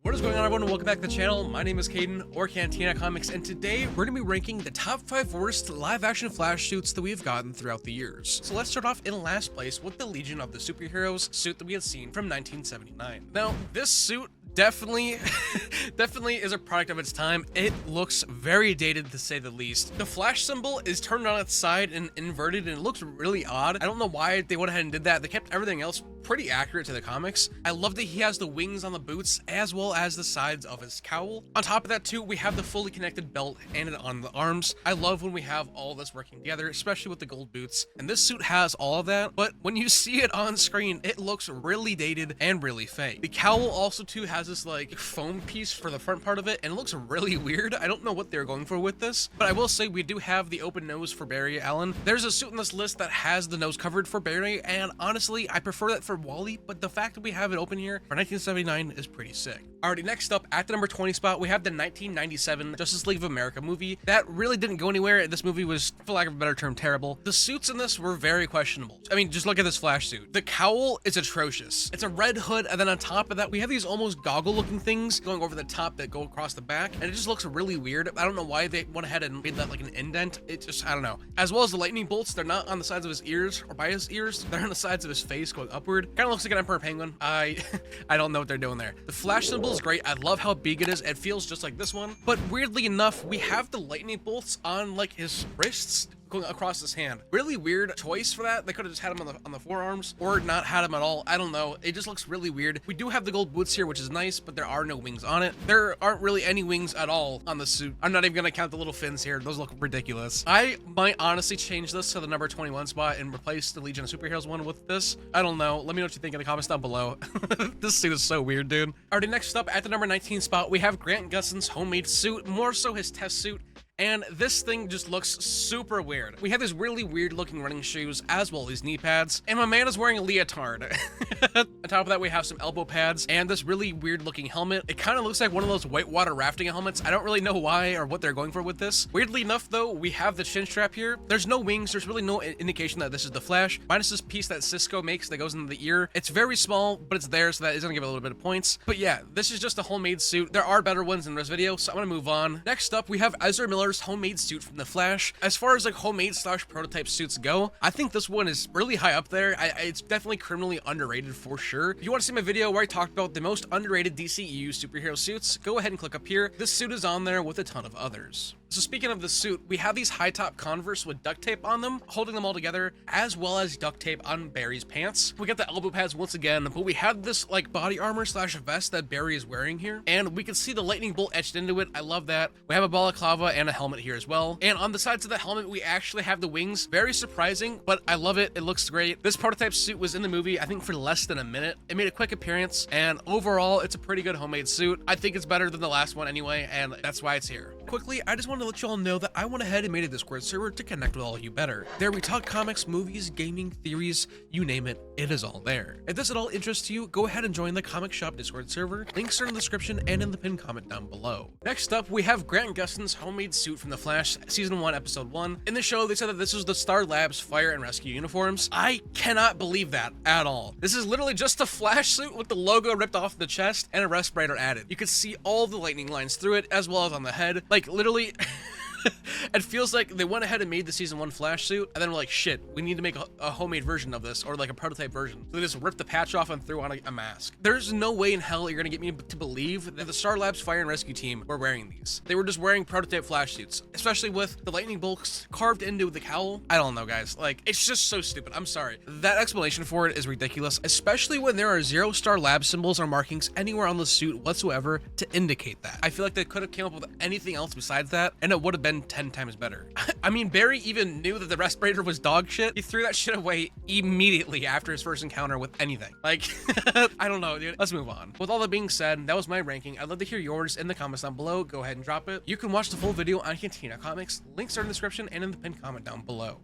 What is going on, everyone? Welcome back to the channel. My name is Caden, or Cantina Comics, and today we're going to be ranking the top 5 worst live-action Flash suits that we've gotten throughout the years. So let's start off in last place with the Legion of the Superheroes suit that we had seen from 1979. Now, this suit definitely is a product of its time. It looks very dated, to say the least. The Flash symbol is turned on its side and inverted, and it looks really odd. I don't know why they went ahead and did that. They kept everything else pretty accurate to the comics. I love that he has the wings on the boots as well as the sides of his cowl. On top of that too, we have the fully connected belt and on the arms. I love when we have all this working together, especially with the gold boots. And this suit has all of that, but when you see it on screen, it looks really dated and really fake. The cowl also too has this like foam piece for the front part of it, and it looks really weird. I don't know what they're going for with this, but I will say we do have the open nose for Barry Allen. There's a suit in this list that has the nose covered for Barry, and honestly, I prefer that for Wally, but the fact that we have it open here for 1979 is pretty sick. Alrighty, next up at the number 20 spot, we have the 1997 Justice League of America movie. That really didn't go anywhere. This movie was, for lack of a better term, terrible. The suits in this were very questionable. I mean, just look at this Flash suit. The cowl is atrocious. It's a red hood, and then on top of that, we have these almost goggle-looking things going over the top that go across the back, and it just looks really weird. I don't know why they went ahead and made that like an indent. It just, I don't know. As well as the lightning bolts, they're not on the sides of his ears or by his ears. They're on the sides of his face going upward. Kind of looks like an Emperor Penguin. I don't know what they're doing there. The Flash symbol is great. I love how big it is. It feels just like this one. But weirdly enough, we have the lightning bolts on like his wrists going across his hand. Really weird choice for that. They could have just had him on the forearms or not had him at all. I don't know. It just looks really weird. We do have the gold boots here, which is nice, but there are no wings on it. There aren't really any wings at all on the suit. I'm not even gonna count the little fins here. Those look ridiculous. I might honestly change this to the number 21 spot and replace the Legion of Superheroes one with this. I don't know. Let me know what you think in the comments down below. This suit is so weird, dude. Alrighty, next up at the number 19 spot, we have Grant Gustin's homemade suit, more so his test suit. And this thing just looks super weird. We have these really weird looking running shoes as well as these knee pads. And my man is wearing a leotard. On top of that, we have some elbow pads and this really weird looking helmet. It kind of looks like one of those whitewater rafting helmets. I don't really know why or what they're going for with this. Weirdly enough though, we have the chin strap here. There's no wings. There's really no indication that this is the Flash. Minus this piece that Cisco makes that goes into the ear. It's very small, but it's there, so that is gonna give it a little bit of points. But yeah, this is just a homemade suit. There are better ones in this video, so I'm gonna move on. Next up, we have Ezra Miller's homemade suit from the Flash. As far as like homemade / prototype suits go, I think this one is really high up there. It's definitely criminally underrated for sure. If you want to see my video where I talked about the most underrated DCEU superhero suits, go ahead and click up here. This suit is on there with a ton of others. So speaking of the suit, we have these high top Converse with duct tape on them, holding them all together, as well as duct tape on Barry's pants. We got the elbow pads once again, but we have this like body armor / vest that Barry is wearing here, and we can see the lightning bolt etched into it. I love that. We have a balaclava and a helmet here as well. And on the sides of the helmet, we actually have the wings. Very surprising, but I love it. It looks great. This prototype suit was in the movie, I think, for less than a minute. It made a quick appearance, and overall, it's a pretty good homemade suit. I think it's better than the last one anyway, and that's why it's here. Quickly, I just want to let you all know that I went ahead and made a Discord server to connect with all of you better. There we talk comics, movies, gaming, theories, you name it, it is all there. If this at all interests you, go ahead and join the Comic Shop Discord server. Links are in the description and in the pinned comment down below. Next up, we have Grant Gustin's homemade suit from The Flash, Season 1, Episode 1. In the show, they said that this was the Star Labs Fire and Rescue uniforms. I cannot believe that at all. This is literally just a Flash suit with the logo ripped off the chest and a respirator added. You can see all the lightning lines through it as well as on the head. Like literally it feels like they went ahead and made the Season 1 Flash suit, and then we're like, shit, we need to make a homemade version of this, or like a prototype version. So they just ripped the patch off and threw on a mask. There's no way in hell you're gonna get me to believe that the Star Labs Fire and Rescue team were wearing these. They were just wearing prototype Flash suits, especially with the lightning bolts carved into the cowl. I don't know, guys. Like, it's just so stupid. I'm sorry. That explanation for it is ridiculous, especially when there are 0 Star Labs symbols or markings anywhere on the suit whatsoever to indicate that. I feel like they could have came up with anything else besides that, and it would have been 10 times better. I mean, Barry even knew that the respirator was dog shit. He threw that shit away immediately after his first encounter with anything. Like, I don't know, dude. Let's move on. With all that being said, that was my ranking. I'd love to hear yours in the comments down below. Go ahead and drop it. You can watch the full video on Cantina Comics. Links are in the description and in the pinned comment down below.